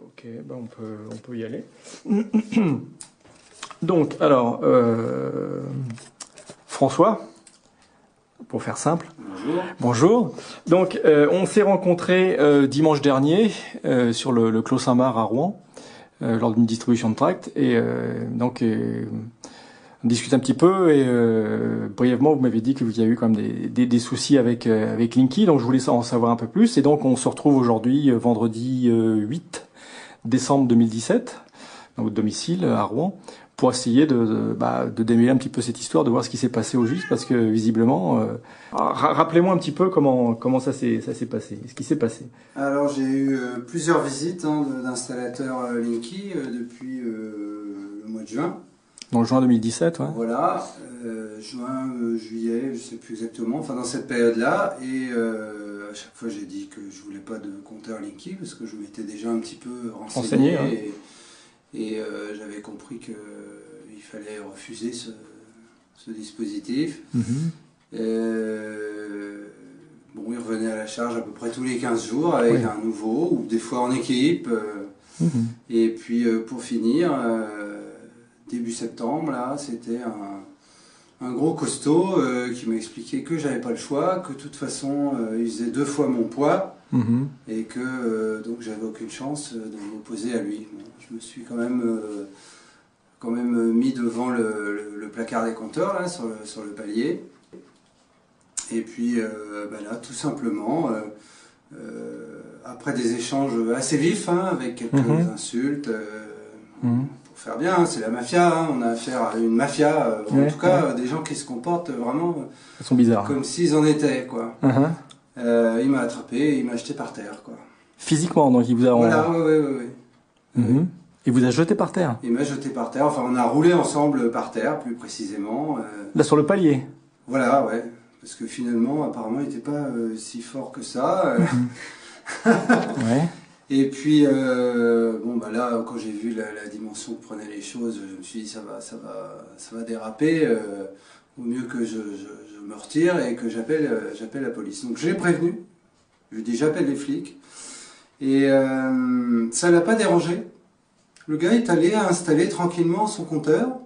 Ok, ben on peut y aller. Donc, alors, François, pour faire simple. Bonjour. Bonjour. Donc, on s'est rencontrés dimanche dernier sur le Clos Saint-Marc à Rouen, lors d'une distribution de tracts. Et donc, on discute un petit peu et brièvement, vous m'avez dit que vous avez eu quand même des soucis avec Linky. Donc, je voulais en savoir un peu plus. Et donc, on se retrouve aujourd'hui, vendredi 8 décembre 2017, dans votre domicile à Rouen, pour essayer de démêler un petit peu cette histoire, de voir ce qui s'est passé au juste, parce que visiblement, rappelez-moi un petit peu comment ça s'est passé, ce qui s'est passé. Alors j'ai eu plusieurs visites d'installateurs Linky depuis le mois de juin. Donc juin 2017, ouais. Voilà, juin, juillet, je sais plus exactement, enfin dans cette période-là. Et à chaque fois j'ai dit que je voulais pas de compteur Linky parce que je m'étais déjà un petit peu renseigné. Ouais. Et j'avais compris qu'il fallait refuser ce dispositif. Mm-hmm. Bon, il revenait à la charge à peu près tous les 15 jours avec un nouveau, ou des fois en équipe. Mm-hmm. Et puis pour finir, début septembre, là, c'était un gros costaud qui m'a expliqué que j'avais pas le choix, que de toute façon il faisait 2 fois mon poids. Mm-hmm. Et que donc j'avais aucune chance de m'opposer à lui. Bon, je me suis quand même mis devant le placard des compteurs là, sur le palier. Et puis là, tout simplement, après des échanges assez vifs avec quelques insultes, pour faire bien, c'est la mafia, on a affaire à une mafia, en tout cas des gens qui se comportent vraiment Ils sont bizarres. Comme s'ils en étaient, quoi. Il m'a attrapé et il m'a jeté par terre, quoi. Physiquement, donc il vous a... Voilà, oui. Mm-hmm. Il vous a jeté par terre? Il m'a jeté par terre, enfin on a roulé ensemble par terre, plus précisément. Là, sur le palier? Voilà, ouais. Parce que finalement, apparemment, il n'était pas si fort que ça. Ouais. Et puis, là, quand j'ai vu la dimension que prenaient les choses, je me suis dit, ça va déraper. Au mieux que je me retire et que j'appelle la police. Donc je l'ai prévenu, je lui ai dit j'appelle les flics, et ça l'a pas dérangé. Le gars est allé installer tranquillement son compteur,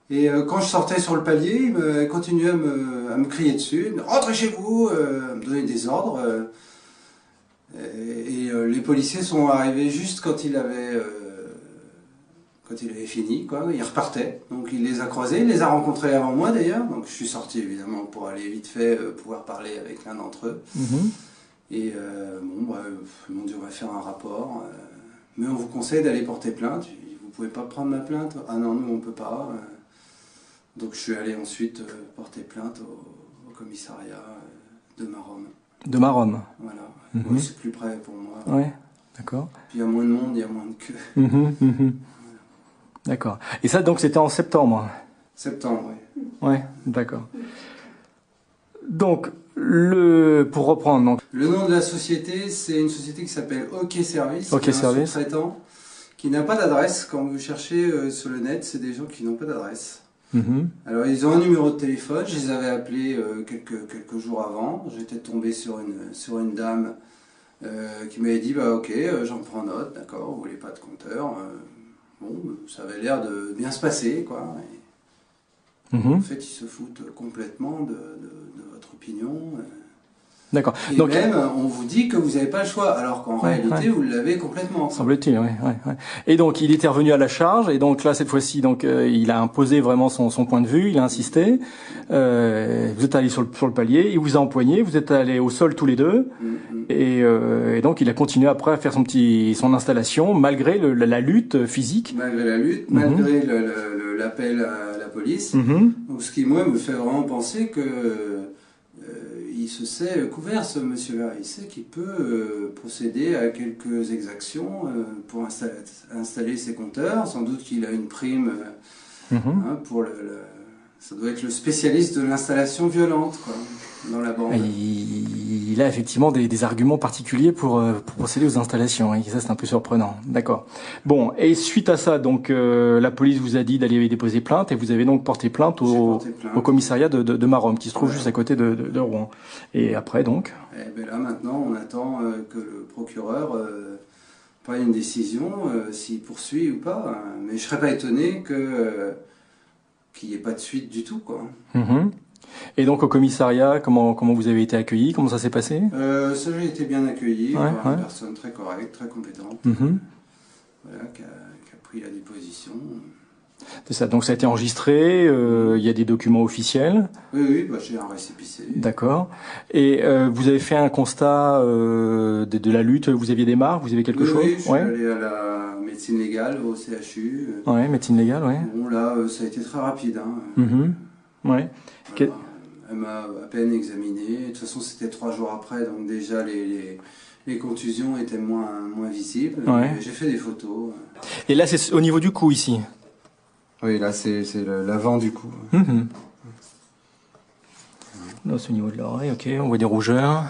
et quand je sortais sur le palier, il continuait à me crier dessus, rentrez chez vous, à me donner des ordres, et les policiers sont arrivés juste quand il avait fini, quoi. Il repartait, donc il les a croisés, il les a rencontrés avant moi d'ailleurs, donc je suis sorti évidemment pour aller vite fait pouvoir parler avec l'un d'entre eux. Et ils m'ont dit on va faire un rapport, mais on vous conseille d'aller porter plainte. Vous pouvez pas prendre ma plainte? Ah non, nous on peut pas. Donc je suis allé ensuite porter plainte au commissariat de Maromme. De Maromme. Voilà, ouais, c'est plus près pour moi. Ouais, d'accord. Puis il y a moins de monde, il y a moins de queue. D'accord. Et ça, donc, c'était en septembre? Septembre, oui. Ouais, d'accord. Donc, pour reprendre... Donc... Le nom de la société, c'est une société qui s'appelle OK Service. OK Service. Un sous-traitant qui n'a pas d'adresse. Quand vous cherchez sur le net, c'est des gens qui n'ont pas d'adresse. Alors, ils ont un numéro de téléphone. Je les avais appelés quelques jours avant. J'étais tombé sur une dame qui m'avait dit, bah ok, j'en prends note, d'accord, vous voulez pas de compteur. Bon, ça avait l'air de bien se passer, quoi. Et en fait, ils se foutent complètement de votre opinion. D'accord. Et donc, même, on vous dit que vous n'avez pas le choix, alors qu'en réalité, vous l'avez complètement. Semble-t-il, oui. Et donc, il était revenu à la charge, et donc là, cette fois-ci, donc il a imposé vraiment son point de vue, il a insisté. Vous êtes allé sur le palier, il vous a empoigné, vous êtes allés au sol tous les deux, et donc il a continué après à faire son installation, malgré la lutte physique. Malgré la lutte, malgré l'appel à la police. Donc, ce qui, moi, me fait vraiment penser que il se sait couvert, ce monsieur-là. Il sait qu'il peut procéder à quelques exactions pour installer ses compteurs. Sans doute qu'il a une prime pour ça doit être le spécialiste de l'installation violente, quoi, dans la bande. Il a effectivement des arguments particuliers pour procéder aux installations. Et ça, c'est un peu surprenant. D'accord. Bon, et suite à ça, donc la police vous a dit d'aller déposer plainte, et vous avez donc porté plainte au commissariat de Maromme, qui se trouve juste à côté de Rouen. Et après, donc Et bien là, maintenant, on attend que le procureur prenne une décision, s'il poursuit ou pas. Hein. Mais je serais pas étonné qu'il n'y ait pas de suite du tout, quoi. Mhm. Et donc au commissariat, comment vous avez été accueillis? Comment ça s'est passé? Ça, j'ai été bien accueilli Ouais, par une ouais. personne très correcte, très compétente, Mhm. voilà, qui a pris la déposition. C'est ça. Donc ça a été enregistré. Il y a des documents officiels. Oui, oui, bah, j'ai un récépissé. D'accord. Et vous avez fait un constat de la lutte. Vous aviez des marques. Vous avez quelque Oui, chose? oui, je suis Ouais. allé à la médecine légale, au CHU. Ouais. Médecine légale. Ouais. Bon, là, ça a été très rapide. Hein. Mhm. Ouais. Voilà. Elle m'a à peine examiné. De toute façon, c'était 3 jours après, donc déjà les contusions étaient moins visibles. Ouais. J'ai fait des photos. Et là, c'est au niveau du cou ici. Oui, là, c'est l'avant du cou. Mhm. Là, c'est au niveau de l'oreille. Ok. On voit des rougeurs.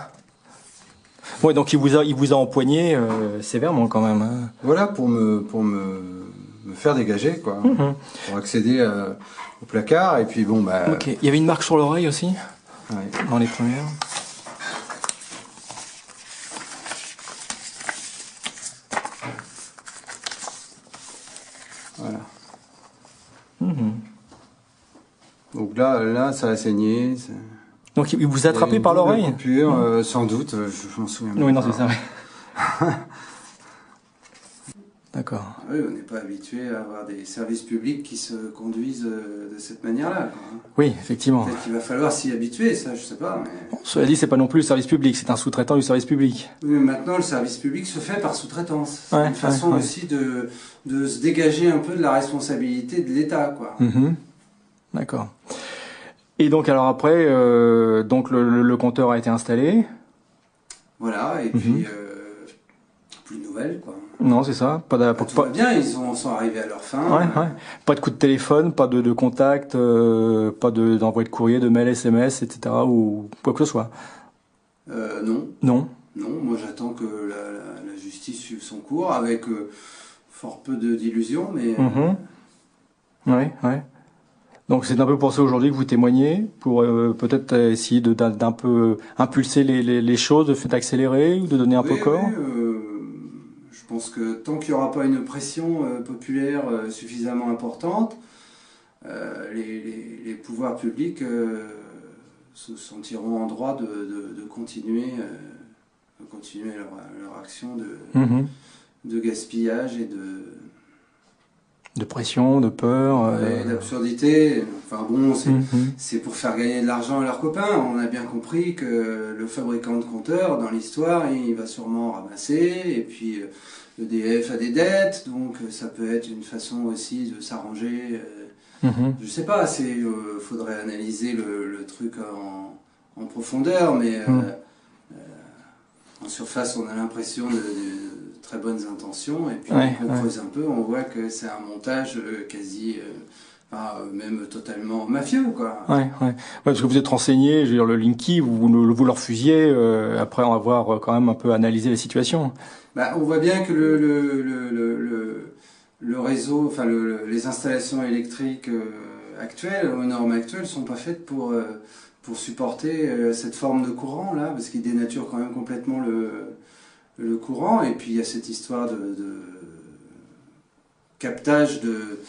Ouais. Donc il vous a empoigné sévèrement quand même. Hein. Voilà, pour me faire dégager, quoi. Mhm. Pour accéder au placard. Et puis, bon, bah. Ok. Il y avait une marque sur l'oreille aussi Ouais. dans les premières. Voilà. Mhm. Donc là, ça a saigné. Donc il vous a attrapé par l'oreille? Coupure, sans doute, je m'en souviens Oui, même non, pas. c'est ça. Ouais. D'accord. Oui, on n'est pas habitué à avoir des services publics qui se conduisent de cette manière-là. Quoi. Oui, effectivement. Peut-être qu'il va falloir s'y habituer, ça, je sais pas. Mais... Bon, cela dit, c'est pas non plus le service public, c'est un sous-traitant du service public. Oui, mais maintenant, le service public se fait par sous-traitance. C'est Ouais, une façon ouais. aussi de se dégager un peu de la responsabilité de l'État, quoi. Mhm. D'accord. Et donc alors après, donc le compteur a été installé. Voilà, et puis plus de nouvelles, quoi. Non, c'est ça. Pas Tout va bien, ils sont arrivés à leur fin. Ouais, ouais. Pas de coup de téléphone, pas de contact, pas d'envoi de courrier, de mail, SMS, etc. ou quoi que ce soit. Non. Non. Non, moi j'attends que la justice suive son cours avec fort peu d'illusions, mais Mhm. Ouais, ouais. Donc c'est un peu pour ça aujourd'hui que vous témoignez, pour peut-être essayer d'un peu impulser les choses, d'accélérer ou de donner un peu corps. Je pense que tant qu'il n'y aura pas une pression populaire suffisamment importante, les pouvoirs publics se sentiront en droit de continuer leur action Mhm. de gaspillage et De pression, de peur. et d'absurdité. Enfin bon, Mhm. c'est pour faire gagner de l'argent à leurs copains. On a bien compris que le fabricant de compteurs, dans l'histoire, il va sûrement ramasser. Et puis EDF a des dettes, donc ça peut être une façon aussi de s'arranger. Mhm. Je sais pas, faudrait analyser le truc en profondeur, mais en surface, on a l'impression de très bonnes intentions, et puis Ouais, on ouais. creuse un peu, on voit que c'est un montage quasi, même totalement mafieux, quoi. Ouais, ouais. Ouais, parce que vous êtes renseigné, je veux dire, le Linky, vous le refusiez après avoir quand même un peu analysé la situation. Bah, on voit bien que le réseau, enfin les installations électriques actuelles, aux normes actuelles, sont pas faites pour supporter cette forme de courant là, parce qu'il dénature quand même complètement le courant. Et puis il y a cette histoire de captage de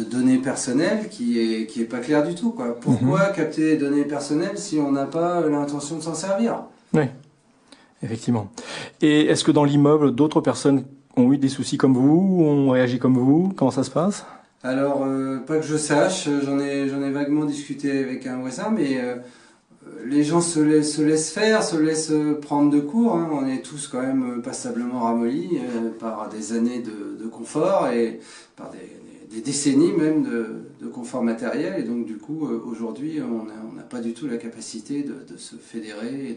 données personnelles qui est pas claire du tout, quoi. Pourquoi capter les données personnelles si on n'a pas l'intention de s'en servir? Oui, effectivement. Et est-ce que dans l'immeuble, d'autres personnes ont eu des soucis comme vous, ont réagi comme vous? Comment ça se passe? Alors, pas que je sache, j'en ai vaguement discuté avec un voisin, mais les gens se laissent faire, se laissent prendre de court. Hein. On est tous quand même passablement ramollis par des années de confort et par des décennies même de confort matériel. Et donc, du coup, aujourd'hui, on n'a pas du tout la capacité de se fédérer et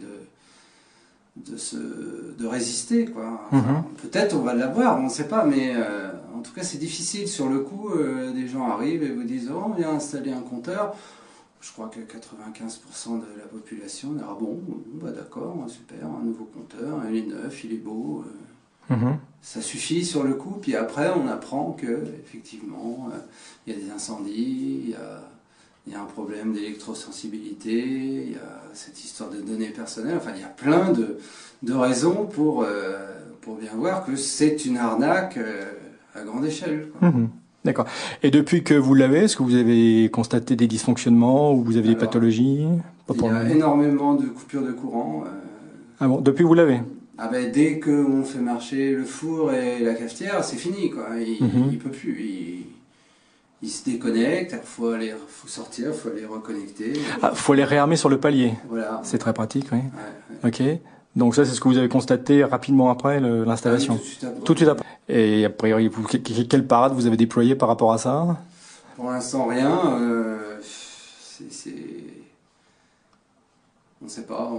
de résister, quoi. Enfin, peut-être on va l'avoir, on ne sait pas, mais en tout cas c'est difficile. Sur le coup, des gens arrivent et vous disent oh, on vient installer un compteur. Je crois que 95% de la population dira bon, bah d'accord, super, un nouveau compteur, il est neuf, il est beau. Ça suffit sur le coup, puis après on apprend que effectivement il y a des incendies, il y a un problème d'électrosensibilité, il y a cette histoire de données personnelles, enfin il y a plein de raisons pour pour bien voir que c'est une arnaque à grande échelle, quoi. D'accord. Et depuis que vous l'avez, est-ce que vous avez constaté des dysfonctionnements ou vous avez des Alors, pathologies? Pas il pour y le a moment. énormément de coupures de courant. Ah bon, depuis que vous l'avez? Ah ben, dès qu'on fait marcher le four et la cafetière, c'est fini, quoi. Il peut plus. Il se déconnecte, il faut sortir, il faut aller reconnecter. Ah, faut les réarmer sur le palier. Voilà. C'est très pratique, oui. Ouais. Ok. Donc ça, c'est ce que vous avez constaté rapidement après l'installation. Ah oui, tout de suite après. Tout de suite après. Et a priori, quelle parade vous avez déployé par rapport à ça? Pour l'instant, rien. On ne sait pas.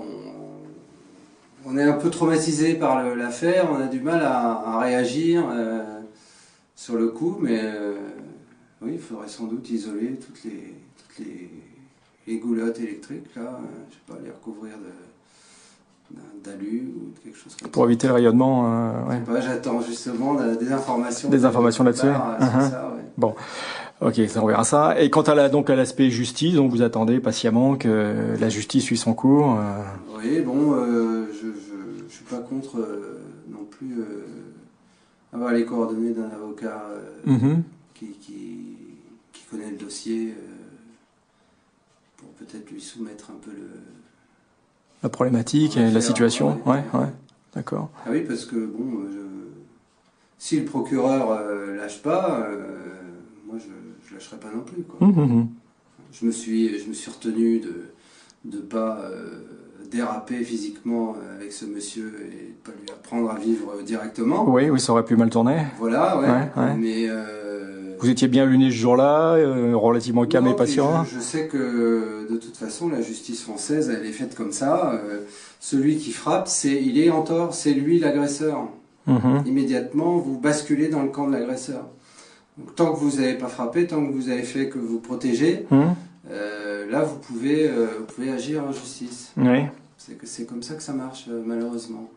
On est un peu traumatisé par l'affaire. On a du mal à réagir sur le coup, mais oui, il faudrait sans doute isoler toutes les goulottes électriques, là. Je sais pas, les recouvrir d'alu ou de quelque chose comme ça. Pour éviter le rayonnement, ouais. Je sais pas, j'attends justement des informations. Des informations là-dessus. Sur ça, ouais. Bon, ok, ça on verra ça. Et quant à l'aspect justice, donc vous attendez patiemment que la justice suive son cours. Oui, bon, je suis pas contre non plus avoir les coordonnées d'un avocat qui connaît le dossier pour peut-être lui soumettre un peu La problématique et la situation. Ouais. D'accord. Ah oui, parce que bon, si le procureur lâche pas, moi je lâcherai pas non plus, quoi. Je me suis retenu de pas déraper physiquement avec ce monsieur et de pas lui apprendre à vivre directement. Oui, ça aurait pu mal tourner. Voilà, Ouais. Mais vous étiez bien luné ce jour-là, relativement calme et patient. Je sais que de toute façon la justice française elle est faite comme ça. Celui qui frappe, il est en tort, c'est lui l'agresseur. Immédiatement, vous basculez dans le camp de l'agresseur. Donc, tant que vous n'avez pas frappé, tant que vous avez fait que vous protégez, là vous pouvez agir en justice. Oui. C'est comme ça que ça marche, malheureusement.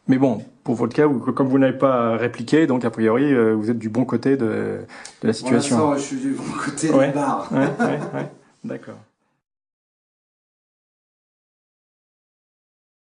Mais bon, pour votre cas, comme vous n'avez pas répliqué, donc a priori, vous êtes du bon côté de la situation. Pour l'instant, je suis du bon côté de la barre. Ouais. D'accord.